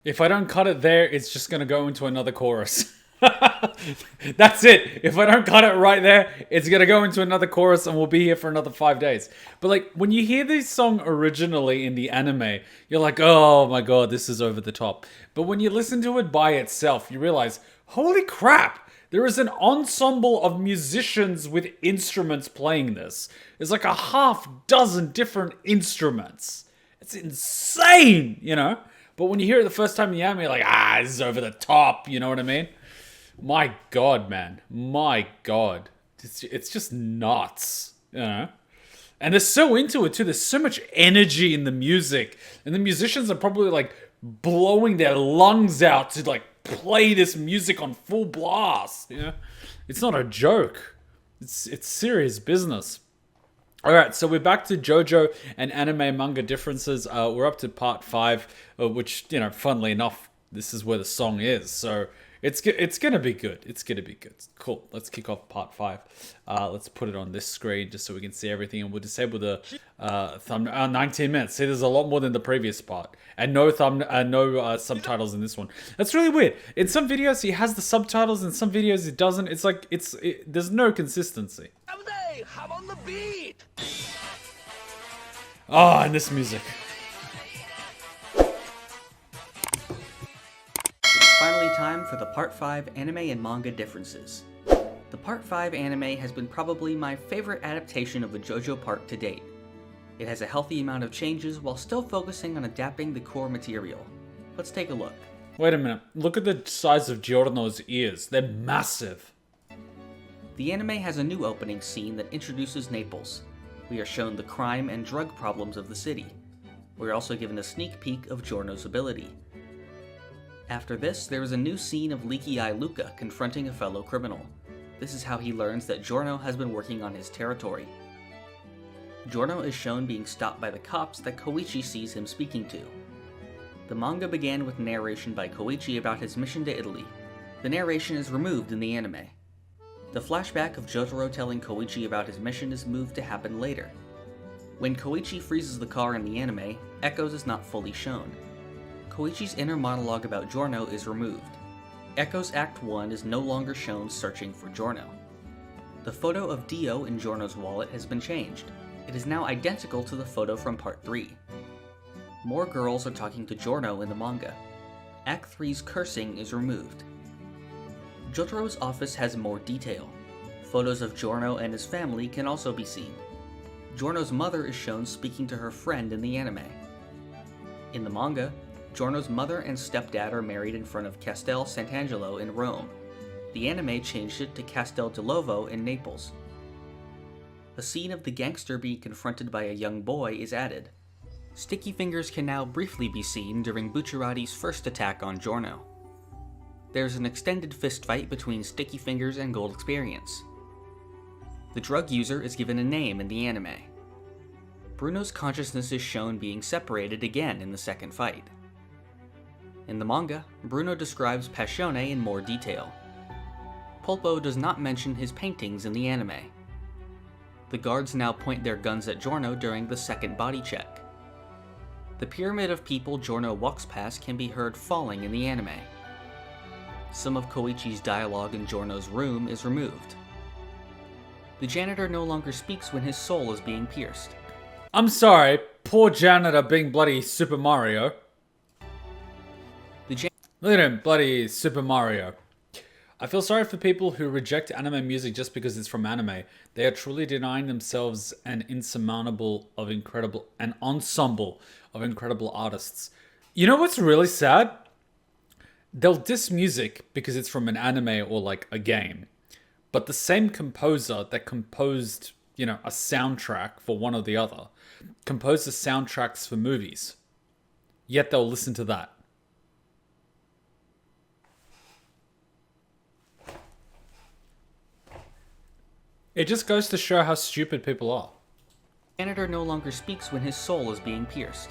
If I don't cut it there, it's just gonna go into another chorus. That's it. If I don't cut it right there, it's gonna go into another chorus and we'll be here for another 5 days. But like, when you hear this song originally in the anime, you're like, oh my god, this is over the top. But when you listen to it by itself, you realize, holy crap, there is an ensemble of musicians with instruments playing this. There's like a half dozen different instruments. It's insane, you know? But when you hear it the first time in the anime, you're like, this is over the top, you know what I mean? My god, man. My god. It's just nuts, you know? And they're so into it too. There's so much energy in the music. And the musicians are probably like blowing their lungs out to like play this music on full blast, you know? It's not a joke. It's serious business. Alright, so we're back to JoJo and anime manga differences. We're up to part 5, which, you know, funnily enough, this is where the song is. So it's gonna be good. It's gonna be good. Cool. Let's kick off part 5. Let's put it on this screen just so we can see everything, and we'll disable the thumbnail. 19 minutes. See, there's a lot more than the previous part, and no subtitles in this one. That's really weird. In some videos he has the subtitles, in some videos he doesn't. It's like there's no consistency. I'm on the beat. Oh, and this music. Finally time for the Part 5 anime and manga differences. The Part 5 anime has been probably my favorite adaptation of a JoJo part to date. It has a healthy amount of changes while still focusing on adapting the core material. Let's take a look. Wait a minute. Look at the size of Giorno's ears. They're massive. The anime has a new opening scene that introduces Naples. We are shown the crime and drug problems of the city. We're also given a sneak peek of Giorno's ability. After this, there is a new scene of Leaky Eye Luca confronting a fellow criminal. This is how he learns that Giorno has been working on his territory. Giorno is shown being stopped by the cops that Koichi sees him speaking to. The manga began with narration by Koichi about his mission to Italy. The narration is removed in the anime. The flashback of Jotaro telling Koichi about his mission is moved to happen later. When Koichi freezes the car in the anime, Echoes is not fully shown. Koichi's inner monologue about Giorno is removed. Echoes Act 1 is no longer shown searching for Giorno. The photo of Dio in Giorno's wallet has been changed. It is now identical to the photo from Part 3. More girls are talking to Giorno in the manga. Act 3's cursing is removed. Jotaro's office has more detail. Photos of Giorno and his family can also be seen. Giorno's mother is shown speaking to her friend in the anime. In the manga, Giorno's mother and stepdad are married in front of Castel Sant'Angelo in Rome. The anime changed it to Castel Delovo in Naples. A scene of the gangster being confronted by a young boy is added. Sticky fingers can now briefly be seen during Bucciarati's first attack on Giorno. There's an extended fistfight between Sticky Fingers and Gold Experience. The drug user is given a name in the anime. Bruno's consciousness is shown being separated again in the second fight. In the manga, Bruno describes Passione in more detail. Popo does not mention his paintings in the anime. The guards now point their guns at Giorno during the second body check. The pyramid of people Giorno walks past can be heard falling in the anime. Some of Koichi's dialogue in Giorno's room is removed. The janitor no longer speaks when his soul is being pierced. I'm sorry, poor janitor being bloody Super Mario. Look at him, bloody Super Mario. I feel sorry for people who reject anime music just because it's from anime. They are truly denying themselves an ensemble of incredible artists. You know what's really sad? They'll diss music because it's from an anime or like a game. But the same composer that composed, you know, a soundtrack for one or the other, composed the soundtracks for movies. Yet they'll listen to that. It just goes to show how stupid people are. The janitor no longer speaks when his soul is being pierced.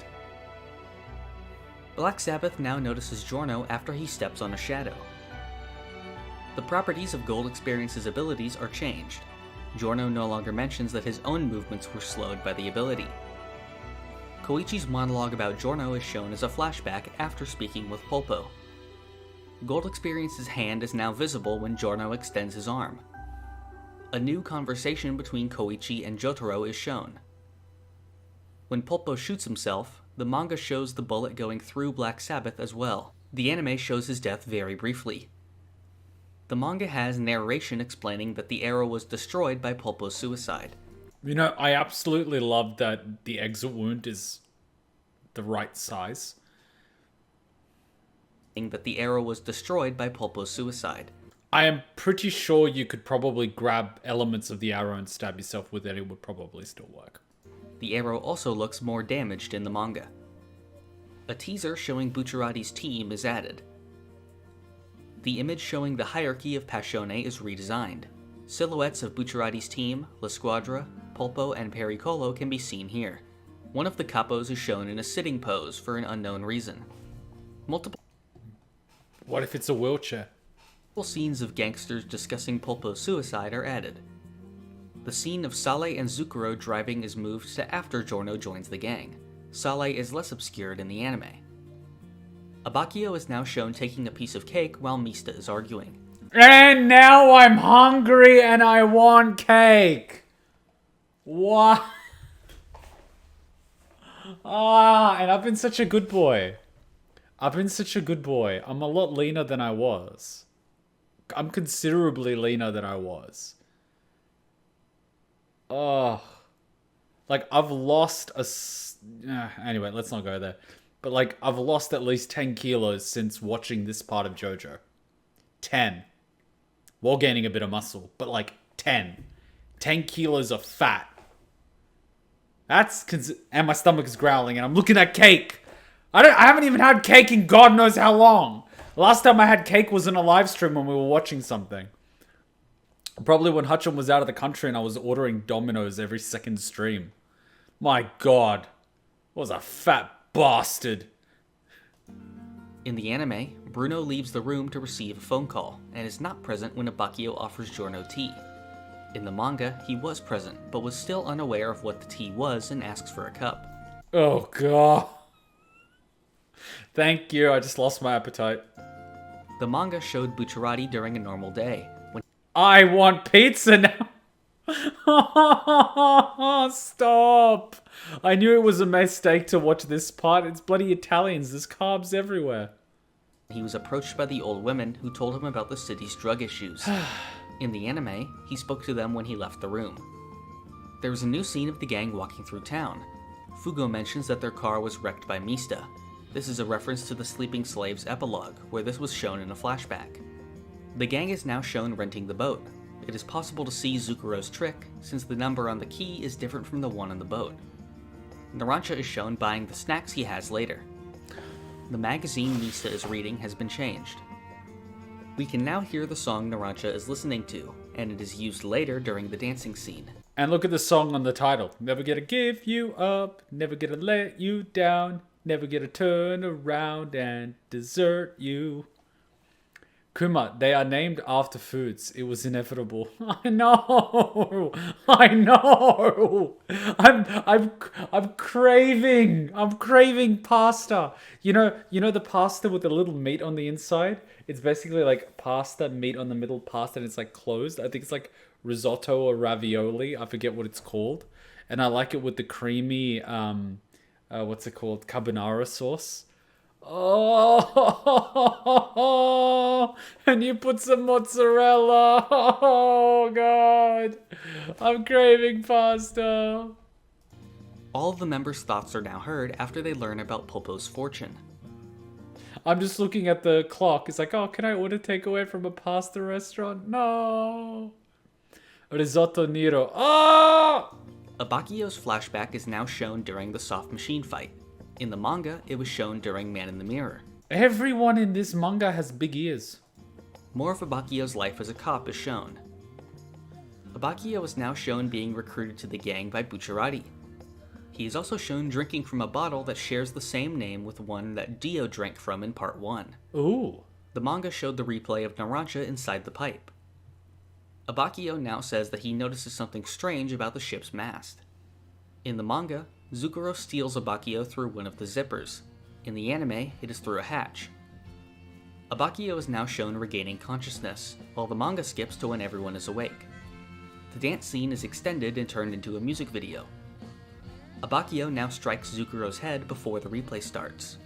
Black Sabbath now notices Giorno after he steps on a shadow. The properties of Gold Experience's abilities are changed. Giorno no longer mentions that his own movements were slowed by the ability. Koichi's monologue about Giorno is shown as a flashback after speaking with Popo. Gold Experience's hand is now visible when Giorno extends his arm. A new conversation between Koichi and Jotaro is shown. When Popo shoots himself, the manga shows the bullet going through Black Sabbath as well. The anime shows his death very briefly. The manga has narration explaining that the arrow was destroyed by Popo's suicide. You know, I absolutely love that the exit wound is the right size. That the arrow was destroyed by Popo's suicide. I am pretty sure you could probably grab elements of the arrow and stab yourself with it. It would probably still work. The arrow also looks more damaged in the manga. A teaser showing Bucciarati's team is added. The image showing the hierarchy of Passione is redesigned. Silhouettes of Bucciarati's team, La Squadra, Polpo, and Pericolo can be seen here. One of the capos is shown in a sitting pose for an unknown reason. What if it's a wheelchair? Scenes of gangsters discussing Polpo's suicide are added. The scene of Sale and Zucchero driving is moved to after Giorno joins the gang. Sale is less obscured in the anime. Abakio is now shown taking a piece of cake while Mista is arguing. And now I'm hungry and I want cake. What? And I've been such a good boy. I'm a lot leaner than I was. I'm considerably leaner than I was. Oh. Like, I've lost anyway, let's not go there. But, like, I've lost at least 10 kilos since watching this part of JoJo. 10. While gaining a bit of muscle. But, like, 10. 10 kilos of fat. And my stomach is growling and I'm looking at cake. I haven't even had cake in God knows how long. Last time I had cake was in a live stream when we were watching something. Probably when Hutchin was out of the country and I was ordering Domino's every second stream. My God. I was a fat bastard. In the anime, Bruno leaves the room to receive a phone call and is not present when Abakio offers Giorno tea. In the manga, he was present, but was still unaware of what the tea was and asks for a cup. Oh God. Thank you, I just lost my appetite. The manga showed Bucciarati during a normal day. I want pizza now. Stop. I knew it was a mistake to watch this part. It's bloody Italians. There's carbs everywhere. He was approached by the old women who told him about the city's drug issues. In the anime, he spoke to them when he left the room. There was a new scene of the gang walking through town. Fugo mentions that their car was wrecked by Mista. This is a reference to the Sleeping Slaves epilogue, where this was shown in a flashback. The gang is now shown renting the boat. It is possible to see Zucchero's trick, since the number on the key is different from the one on the boat. Narancia is shown buying the snacks he has later. The magazine Mista is reading has been changed. We can now hear the song Narancia is listening to, and it is used later during the dancing scene. And look at the song on the title. Never gonna give you up, never gonna let you down, never gonna turn around and desert you. Kuma, they are named after foods. It was inevitable. I know. I'm craving pasta. You know the pasta with the little meat on the inside? It's basically like pasta, meat on the middle, pasta, and it's like closed. I think it's like risotto or ravioli. I forget what it's called. And I like it with the creamy, what's it called? Carbonara sauce. Oh, and you put some mozzarella. Oh, God. I'm craving pasta. All of the members' thoughts are now heard after they learn about Popo's fortune. I'm just looking at the clock. It's like, oh, can I order takeaway from a pasta restaurant? No. Risotto Nero. Oh! Abakio's flashback is now shown during the soft machine fight. In the manga, it was shown during Man in the Mirror. Everyone in this manga has big ears. More of Abakio's life as a cop is shown. Abakio is now shown being recruited to the gang by Bucciarati. He is also shown drinking from a bottle that shares the same name with one that Dio drank from in Part 1. Ooh. The manga showed the replay of Narancia inside the pipe. Abakio now says that he notices something strange about the ship's mast. In the manga, Zukuro steals Abakio through one of the zippers. In the anime, it is through a hatch. Abakio is now shown regaining consciousness, while the manga skips to when everyone is awake. The dance scene is extended and turned into a music video. Abakio now strikes Zukuro's head before the replay starts.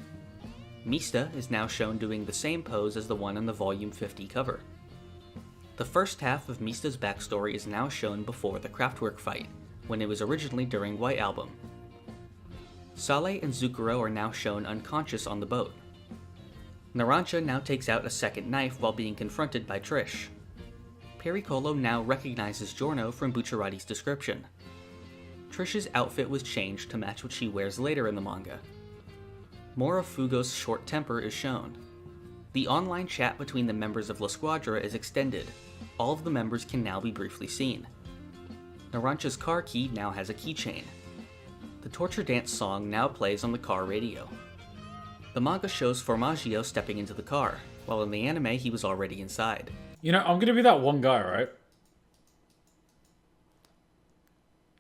Mista is now shown doing the same pose as the one on the Volume 50 cover. The first half of Mista's backstory is now shown before the Kraftwerk fight, when it was originally during White Album. Sale and Zukuro are now shown unconscious on the boat. Narancia now takes out a second knife while being confronted by Trish. Pericolo now recognizes Giorno from Bucciarati's description. Trish's outfit was changed to match what she wears later in the manga. More of Fugo's short temper is shown. The online chat between the members of La Squadra is extended. All of the members can now be briefly seen. Narancia's car key now has a keychain. The torture dance song now plays on the car radio. The manga shows Formaggio stepping into the car, while in the anime he was already inside. You know, I'm gonna be that one guy, right?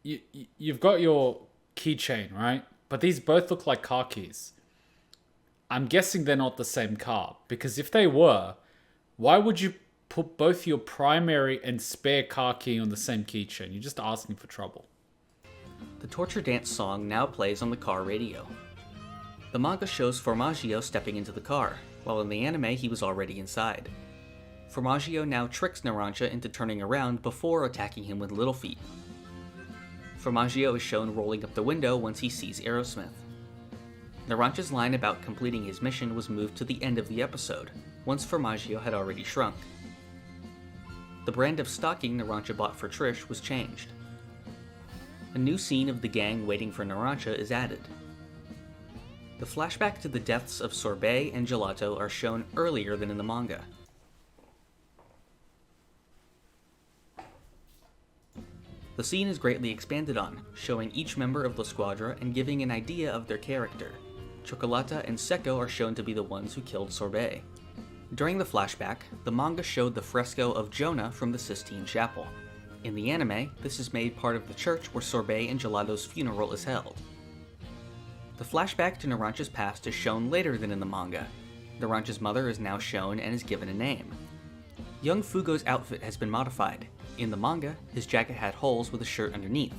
You've got your keychain, right? But these both look like car keys. I'm guessing they're not the same car, because if they were, why would you put both your primary and spare car key on the same keychain? You're just asking for trouble. The torture dance song now plays on the car radio. The manga shows Formaggio stepping into the car, while in the anime he was already inside. Formaggio now tricks Narancia into turning around before attacking him with Little Feet. Formaggio is shown rolling up the window once he sees Aerosmith. Narancia's line about completing his mission was moved to the end of the episode, once Formaggio had already shrunk. The brand of stocking Narancia bought for Trish was changed. A new scene of the gang waiting for Narancia is added. The flashback to the deaths of Sorbet and Gelato are shown earlier than in the manga. The scene is greatly expanded on, showing each member of La Squadra and giving an idea of their character. Chocolata and Secco are shown to be the ones who killed Sorbet. During the flashback, the manga showed the fresco of Jonah from the Sistine Chapel. In the anime, this is made part of the church where Sorbet and Gelato's funeral is held. The flashback to Narancia's past is shown later than in the manga. Narancia's mother is now shown and is given a name. Young Fugo's outfit has been modified. In the manga, his jacket had holes with a shirt underneath.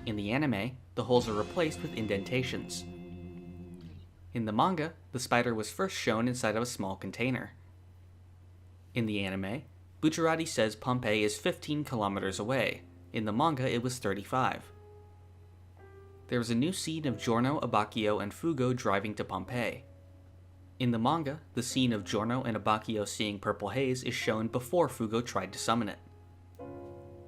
In the anime, the holes are replaced with indentations. In the manga, the spider was first shown inside of a small container. In the anime, Bucciarati says Pompeii is 15 kilometers away. In the manga, it was 35. There is a new scene of Giorno, Abakio, and Fugo driving to Pompeii. In the manga, the scene of Giorno and Abakio seeing purple haze is shown before Fugo tried to summon it.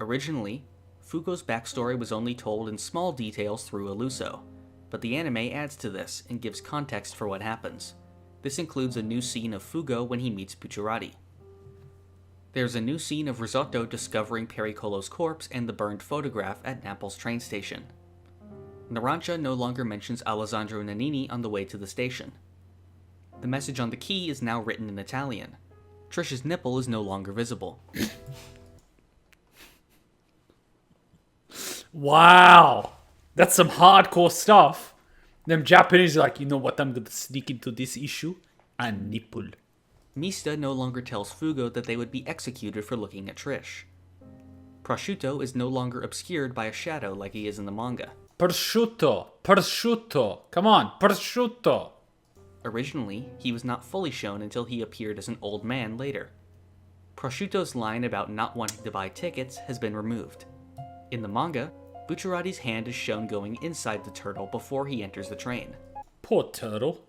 Originally, Fugo's backstory was only told in small details through Eluso, but the anime adds to this and gives context for what happens. This includes a new scene of Fugo when he meets Bucciarati. There's a new scene of Risotto discovering Pericolo's corpse and the burned photograph at Naples train station. Narancia no longer mentions Alessandro Nannini on the way to the station. The message on the key is now written in Italian. Trish's nipple is no longer visible. Wow, that's some hardcore stuff. Them Japanese are like, you know what, I'm gonna sneak into this issue? A nipple. Mista no longer tells Fugo that they would be executed for looking at Trish. Prosciutto is no longer obscured by a shadow like he is in the manga. Prosciutto, come on, prosciutto. Originally, he was not fully shown until he appeared as an old man later. Prosciutto's line about not wanting to buy tickets has been removed. In the manga, Bucciarati's hand is shown going inside the turtle before he enters the train. Poor turtle.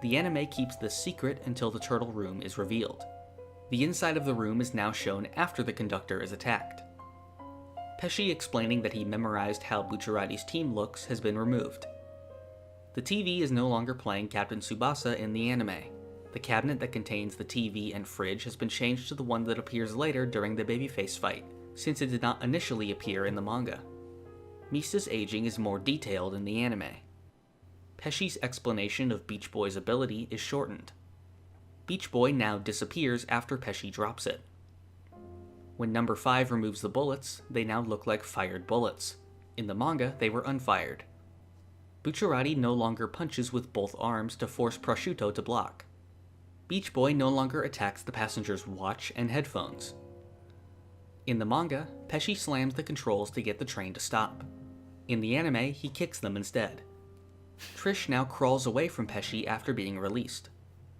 The anime keeps this secret until the turtle room is revealed. The inside of the room is now shown after the conductor is attacked. Pesci explaining that he memorized how Bucciarati's team looks has been removed. The TV is no longer playing Captain Tsubasa in the anime. The cabinet that contains the TV and fridge has been changed to the one that appears later during the babyface fight, since it did not initially appear in the manga. Mista's aging is more detailed in the anime. Pesci's explanation of Beach Boy's ability is shortened. Beach Boy now disappears after Pesci drops it. When number 5 removes the bullets, they now look like fired bullets. In the manga, they were unfired. Bucciarati no longer punches with both arms to force Prosciutto to block. Beach Boy no longer attacks the passenger's watch and headphones. In the manga, Pesci slams the controls to get the train to stop. In the anime, he kicks them instead. Trish now crawls away from Pesci after being released.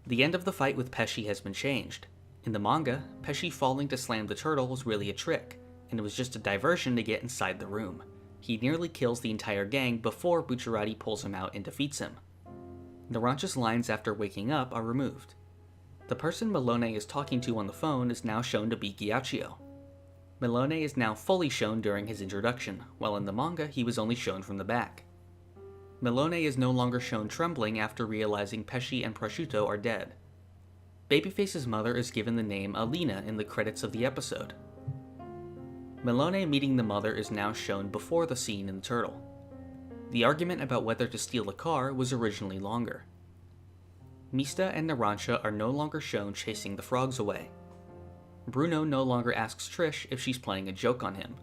The end of the fight with Pesci has been changed. In the manga, Pesci falling to slam the turtle was really a trick, and it was just a diversion to get inside the room. He nearly kills the entire gang before Bucciarati pulls him out and defeats him. Naranja's lines after waking up are removed. The person Melone is talking to on the phone is now shown to be Ghiaccio. Melone is now fully shown during his introduction, while in the manga he was only shown from the back. Melone is no longer shown trembling after realizing Pesci and Prosciutto are dead. Babyface's mother is given the name Alina in the credits of the episode. Melone meeting the mother is now shown before the scene in the turtle. The argument about whether to steal a car was originally longer. Mista and Narancia are no longer shown chasing the frogs away. Bruno no longer asks Trish if she's playing a joke on him.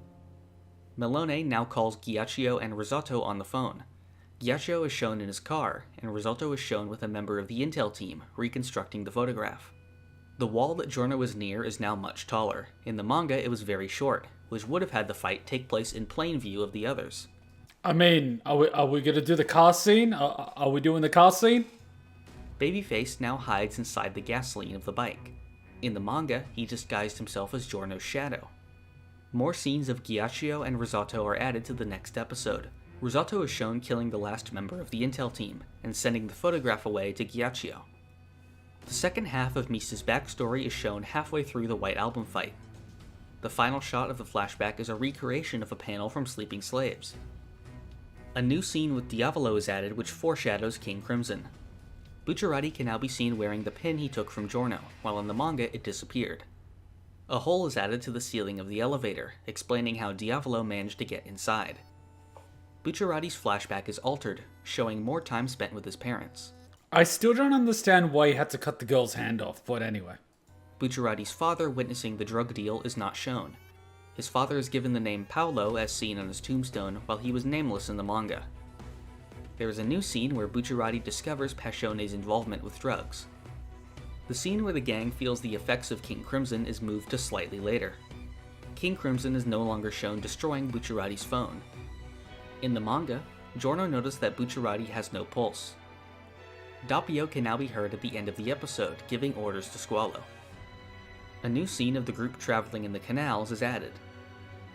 Melone now calls Ghiaccio and Risotto on the phone. Ghiaccio is shown in his car, and Risotto is shown with a member of the intel team, reconstructing the photograph. The wall that Giorno is near is now much taller. In the manga, it was very short, which would have had the fight take place in plain view of the others. I mean, are we gonna do the car scene? Are we doing the car scene? Babyface now hides inside the gasoline of the bike. In the manga, he disguised himself as Giorno's shadow. More scenes of Ghiaccio and Risotto are added to the next episode. Risotto is shown killing the last member of the intel team, and sending the photograph away to Ghiaccio. The second half of Misa's backstory is shown halfway through the White Album fight. The final shot of the flashback is a recreation of a panel from Sleeping Slaves. A new scene with Diavolo is added which foreshadows King Crimson. Bucciarati can now be seen wearing the pin he took from Giorno, while in the manga it disappeared. A hole is added to the ceiling of the elevator, explaining how Diavolo managed to get inside. Bucciarati's flashback is altered, showing more time spent with his parents. I still don't understand why he had to cut the girl's hand off, but anyway. Bucciarati's father witnessing the drug deal is not shown. His father is given the name Paolo as seen on his tombstone, while he was nameless in the manga. There is a new scene where Bucciarati discovers Passione's involvement with drugs. The scene where the gang feels the effects of King Crimson is moved to slightly later. King Crimson is no longer shown destroying Bucciarati's phone. In the manga, Giorno noticed that Bucciarati has no pulse. Doppio can now be heard at the end of the episode, giving orders to Squalo. A new scene of the group traveling in the canals is added.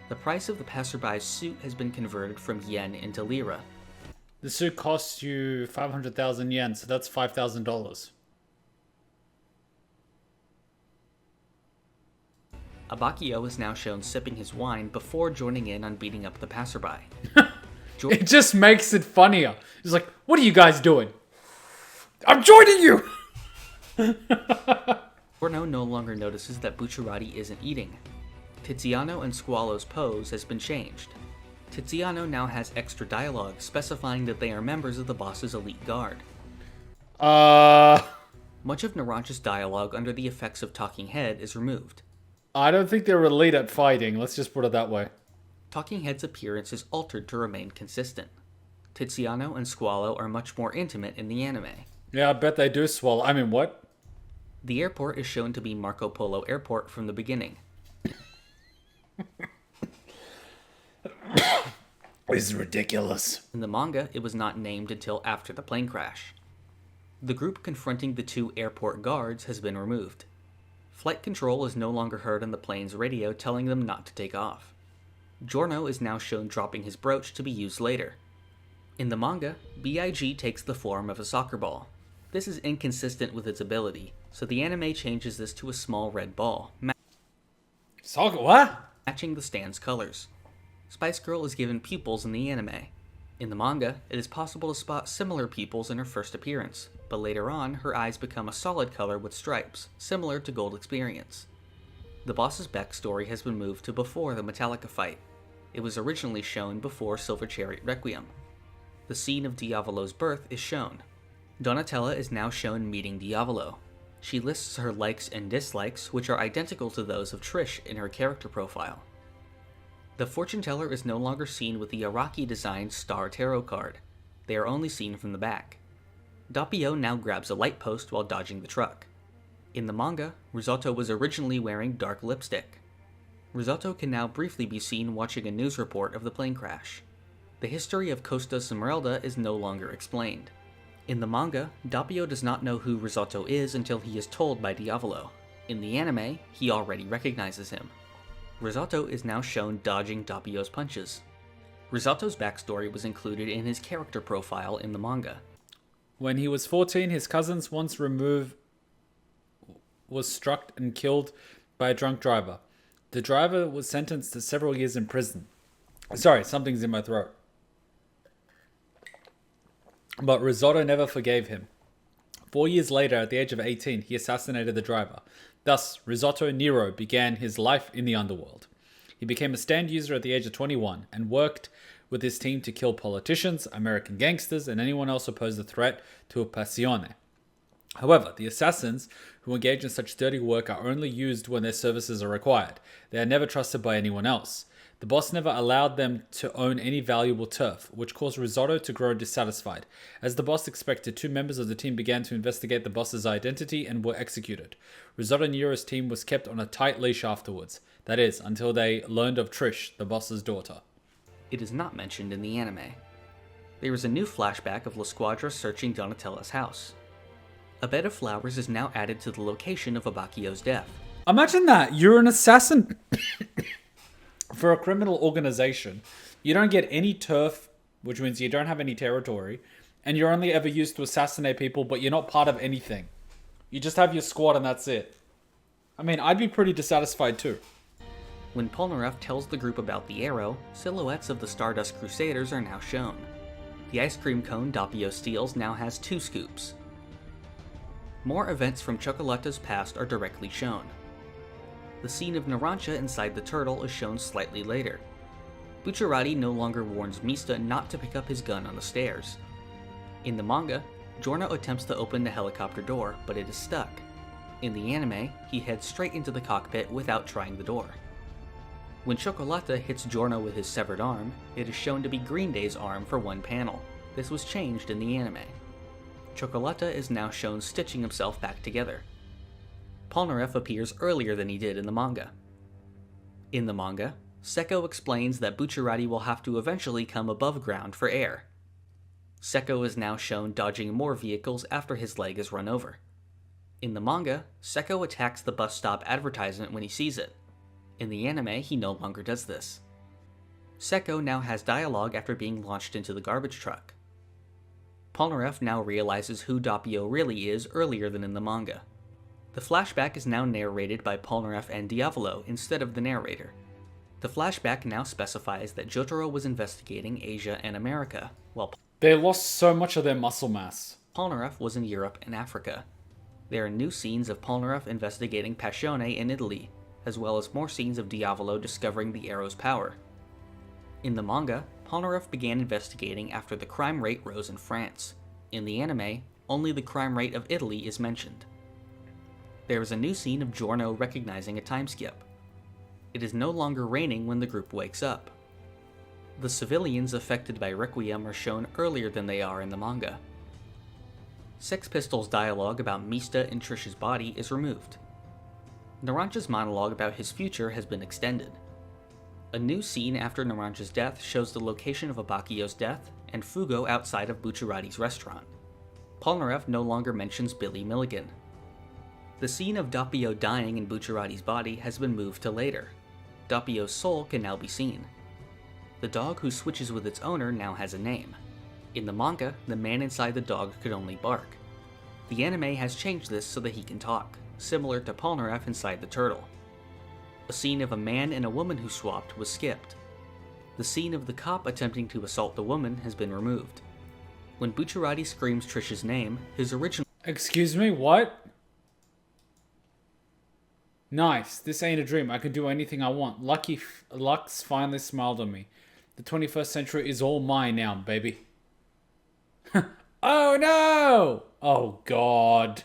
The price of the passerby's suit has been converted from yen into lira. The suit costs you 500,000 yen, so that's $5,000. Abakio is now shown sipping his wine before joining in on beating up the passerby. It just makes it funnier. He's like, what are you guys doing? I'm joining you! Giorno no longer notices that Bucciarati isn't eating. Tiziano and Squalo's pose has been changed. Tiziano now has extra dialogue specifying that they are members of the boss's elite guard. Much of Narancia's dialogue under the effects of Talking Head is removed. I don't think they're elite at fighting, let's just put it that way. Talking Head's appearance is altered to remain consistent. Tiziano and Squalo are much more intimate in the anime. Yeah, I bet they do swallow. I mean, what? The airport is shown to be Marco Polo Airport from the beginning. This is ridiculous. In the manga, it was not named until after the plane crash. The group confronting the two airport guards has been removed. Flight control is no longer heard on the plane's radio telling them not to take off. Giorno is now shown dropping his brooch to be used later. In the manga, BIG takes the form of a soccer ball. This is inconsistent with its ability, so the anime changes this to a small red ball, Soccer? What? matching the stand's colors. Spice Girl is given pupils in the anime. In the manga, it is possible to spot similar pupils in her first appearance, but later on, her eyes become a solid color with stripes, similar to Gold Experience. The boss's backstory has been moved to before the Metallica fight. It was originally shown before Silver Chariot Requiem. The scene of Diavolo's birth is shown. Donatella is now shown meeting Diavolo. She lists her likes and dislikes, which are identical to those of Trish in her character profile. The fortune teller is no longer seen with the Araki-designed Star Tarot card. They are only seen from the back. Doppio now grabs a light post while dodging the truck. In the manga, Risotto was originally wearing dark lipstick. Risotto can now briefly be seen watching a news report of the plane crash. The history of Costa Smeralda is no longer explained. In the manga, Doppio does not know who Risotto is until he is told by Diavolo. In the anime, he already recognizes him. Risotto is now shown dodging Doppio's punches. Risotto's backstory was included in his character profile in the manga. When he was 14, his cousins once removed was struck and killed by a drunk driver. The driver was sentenced to several years in prison. Sorry, something's in my throat. But Risotto never forgave him. 4 years later, at the age of 18, he assassinated the driver. Thus, Risotto Nero began his life in the underworld. He became a stand user at the age of 21 and worked with his team to kill politicians, American gangsters, and anyone else who posed a threat to a passione. However, the assassins who engage in such dirty work are only used when their services are required. They are never trusted by anyone else. The boss never allowed them to own any valuable turf, which caused Risotto to grow dissatisfied. As the boss expected, 2 members of the team began to investigate the boss's identity and were executed. Risotto Nero's team was kept on a tight leash afterwards. That is, until they learned of Trish, the boss's daughter. It is not mentioned in the anime. There is a new flashback of La Squadra searching Donatella's house. A bed of flowers is now added to the location of Abacchio's death. Imagine that. You're an assassin for a criminal organization. You don't get any turf, which means you don't have any territory, and you're only ever used to assassinate people, but you're not part of anything. You just have your squad and that's it. I mean, I'd be pretty dissatisfied too. When Polnareff tells the group about the arrow, silhouettes of the Stardust Crusaders are now shown. The ice cream cone Doppio steals now has 2 scoops. More events from Cioccolata's past are directly shown. The scene of Narancia inside the turtle is shown slightly later. Bucciarati no longer warns Mista not to pick up his gun on the stairs. In the manga, Giorno attempts to open the helicopter door, but it is stuck. In the anime, he heads straight into the cockpit without trying the door. When Cioccolata hits Giorno with his severed arm, it is shown to be Green Day's arm for one panel. This was changed in the anime. Cioccolata is now shown stitching himself back together. Polnareff appears earlier than he did in the manga. In the manga, Secco explains that Bucciarati will have to eventually come above ground for air. Secco is now shown dodging more vehicles after his leg is run over. In the manga, Secco attacks the bus stop advertisement when he sees it. In the anime, he no longer does this. Secco now has dialogue after being launched into the garbage truck. Polnareff now realizes who Doppio really is earlier than in the manga. The flashback is now narrated by Polnareff and Diavolo instead of the narrator. The flashback now specifies that Jotaro was investigating Asia and America, while They lost so much of their muscle mass. Polnareff was in Europe and Africa. There are new scenes of Polnareff investigating Passione in Italy, as well as more scenes of Diavolo discovering the arrow's power. In the manga, Polnareff began investigating after the crime rate rose in France. In the anime, only the crime rate of Italy is mentioned. There is a new scene of Giorno recognizing a time skip. It is no longer raining when the group wakes up. The civilians affected by Requiem are shown earlier than they are in the manga. Sex Pistols' dialogue about Mista and Trish's body is removed. Narancia's monologue about his future has been extended. A new scene after Narancia's death shows the location of Abacchio's death and Fugo outside of Bucciarati's restaurant. Polnareff no longer mentions Billy Milligan. The scene of Doppio dying in Bucciarati's body has been moved to later. Doppio's soul can now be seen. The dog who switches with its owner now has a name. In the manga, the man inside the dog could only bark. The anime has changed this so that he can talk, similar to Polnareff inside the turtle. A scene of a man and a woman who swapped was skipped. The scene of the cop attempting to assault the woman has been removed. When Bucciarati screams Trish's name, his original Excuse me, what? Nice, this ain't a dream. I can do anything I want. Lux finally smiled on me. The 21st century is all mine now, baby. Oh no! Oh god.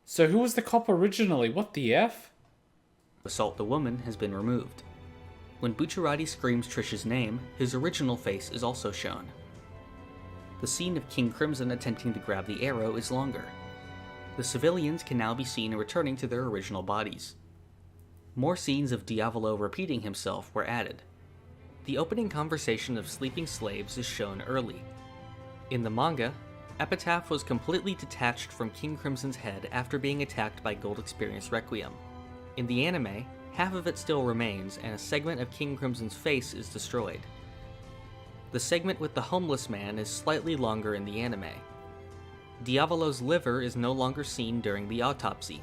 So who was the cop originally? What the F? assault the woman has been removed. When Bucciarati screams Trish's name, his original face is also shown. The scene of King Crimson attempting to grab the arrow is longer. The civilians can now be seen returning to their original bodies. More scenes of Diavolo repeating himself were added. The opening conversation of sleeping slaves is shown early. In the manga, Epitaph was completely detached from King Crimson's head after being attacked by Gold Experience Requiem. In the anime, half of it still remains, and a segment of King Crimson's face is destroyed. The segment with the homeless man is slightly longer in the anime. Diavolo's liver is no longer seen during the autopsy.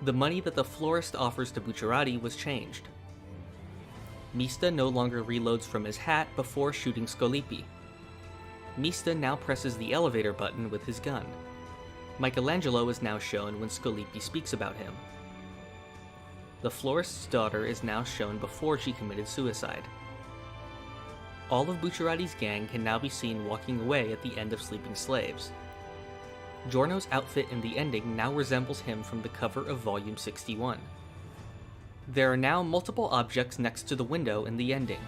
The money that the florist offers to Bucciarati was changed. Mista no longer reloads from his hat before shooting Scolippi. Mista now presses the elevator button with his gun. Michelangelo is now shown when Scolippi speaks about him. The florist's daughter is now shown before she committed suicide. All of Bucciarati's gang can now be seen walking away at the end of Sleeping Slaves. Giorno's outfit in the ending now resembles him from the cover of Volume 61. There are now multiple objects next to the window in the ending: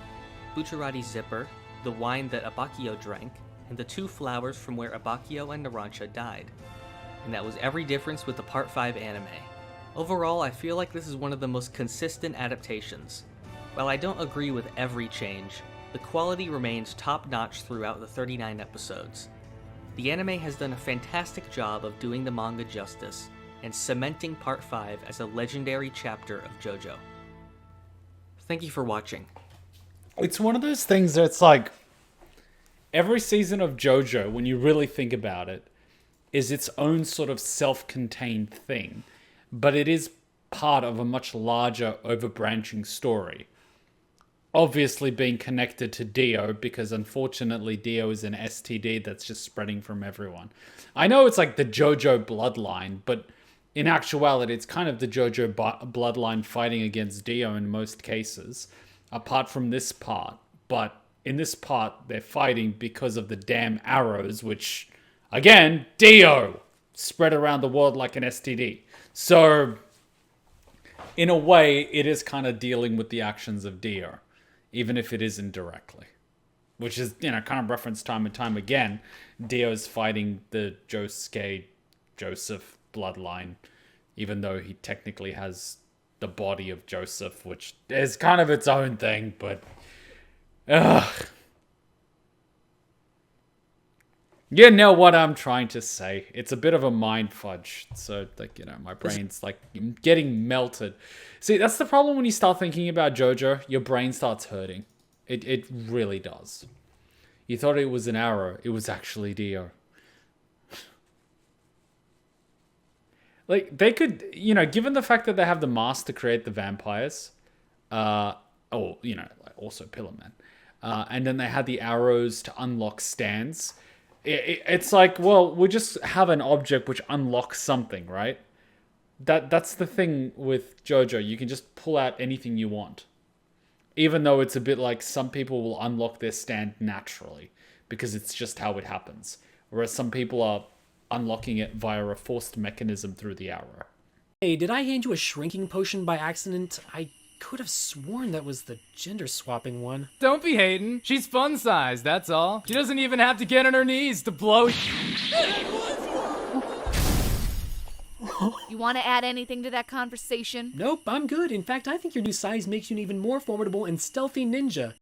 Bucciarati's zipper, the wine that Abbacchio drank, and the 2 flowers from where Abbacchio and Narancia died. And that was every difference with the Part 5 anime. Overall, I feel like this is one of the most consistent adaptations. While I don't agree with every change, the quality remains top-notch throughout the 39 episodes. The anime has done a fantastic job of doing the manga justice and cementing Part 5 as a legendary chapter of JoJo. Thank you for watching. It's one of those things that it's like, every season of JoJo, when you really think about it, is its own sort of self-contained thing. But it is part of a much larger, overbranching story. Obviously being connected to Dio, because unfortunately Dio is an STD that's just spreading from everyone. I know it's like the JoJo bloodline, but in actuality it's kind of the JoJo bloodline fighting against Dio in most cases, apart from this part. But in this part, they're fighting because of the damn arrows, which, again, Dio spread around the world like an STD. So, in a way, it is kind of dealing with the actions of Dio, even if it isn't directly. Which is, kind of referenced time and time again. Dio's fighting the Josuke Joseph bloodline, even though he technically has the body of Joseph, which is kind of its own thing, but... Ugh. You know what I'm trying to say. It's a bit of a mind fudge. So, my brain's, getting melted. See, that's the problem when you start thinking about JoJo. Your brain starts hurting. It really does. You thought it was an arrow. It was actually Dio. They could, given the fact that they have the mask to create the vampires, also Pillar Man, and then they had the arrows to unlock stands. It's like, well, we just have an object which unlocks something, right? That's the thing with JoJo. You can just pull out anything you want. Even though it's a bit like some people will unlock their stand naturally, because it's just how it happens. Whereas some people are unlocking it via a forced mechanism through the arrow. Hey, did I hand you a shrinking potion by accident? I could have sworn that was the gender swapping one. Don't be hating. She's fun sized, that's all. She doesn't even have to get on her knees to blow. You want to add anything to that conversation? Nope, I'm good. In fact, I think your new size makes you an even more formidable and stealthy ninja.